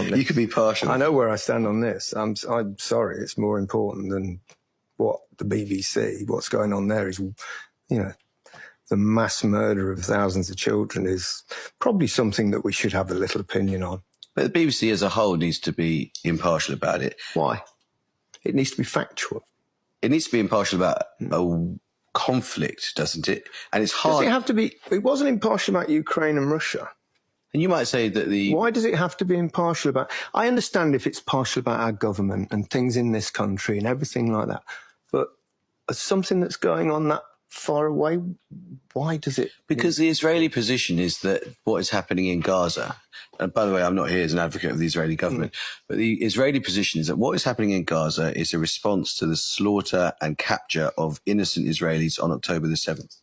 You could be partial. I know where I stand on this. I'm sorry, it's more important than what the BBC, what's going on there is, the mass murder of thousands of children is probably something that we should have a little opinion on. But the BBC as a whole needs to be impartial about it. Why? It needs to be factual. It needs to be impartial about a conflict, doesn't it? And it's hard. Does it have to be? It wasn't impartial about Ukraine and Russia. And you might say that Why does it have to be impartial about... I understand if it's partial about our government and things in this country and everything like that, but something that's going on that far away, why does it... Because the Israeli position is that what is happening in Gaza, and by the way, I'm not here as an advocate of the Israeli government, but the Israeli position is that what is happening in Gaza is a response to the slaughter and capture of innocent Israelis on October the 7th.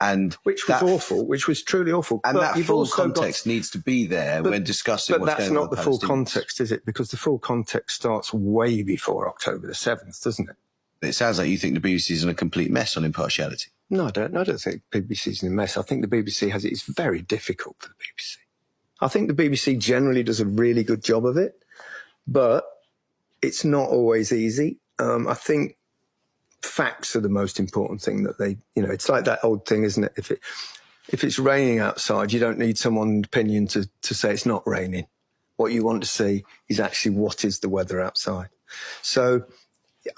And which was awful, which was truly awful. And that full context needs to be there when discussing what's going on. But that's not the full context, is it? Because the full context starts way before October the 7th, doesn't it? It sounds like you think the BBC is in a complete mess on impartiality. No, I don't think the BBC is in a mess. I think the BBC it's very difficult for the BBC. I think the BBC generally does a really good job of it, but it's not always easy. I think facts are the most important thing that they, it's like that old thing, isn't it? If it's raining outside, you don't need someone's opinion to say it's not raining. What you want to see is actually what is the weather outside. So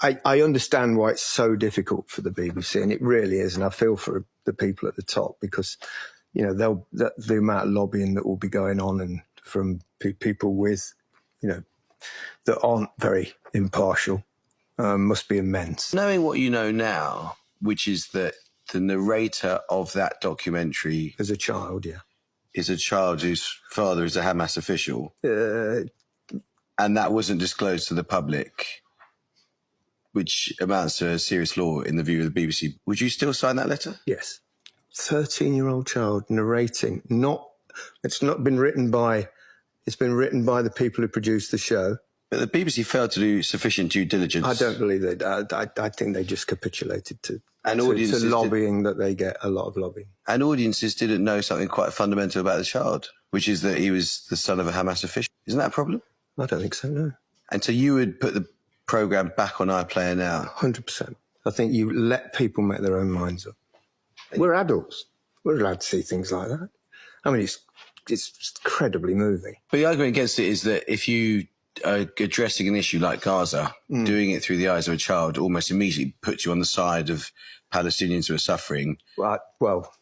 I understand why it's so difficult for the BBC, and it really is. And I feel for the people at the top because, the amount of lobbying that will be going on and from people with, that aren't very impartial. Must be immense. Knowing what you know now, which is that the narrator of that documentary... As a child, is a child whose father is a Hamas official. And that wasn't disclosed to the public, which amounts to a serious law in the view of the BBC. Would you still sign that letter? Yes. 13-year-old child narrating. It's been written by the people who produced the show. But the BBC failed to do sufficient due diligence. I don't believe they did. I think they just capitulated to lobbying that they get a lot of lobbying. And audiences didn't know something quite fundamental about the child, which is that he was the son of a Hamas official. Isn't that a problem? I don't think so, no. And so you would put the programme back on iPlayer now? 100%. I think you let people make their own minds up. We're adults. We're allowed to see things like that. I mean, it's incredibly moving. But the argument against it is that if you... addressing an issue like Gaza, doing it through the eyes of a child almost immediately puts you on the side of Palestinians who are suffering. Well,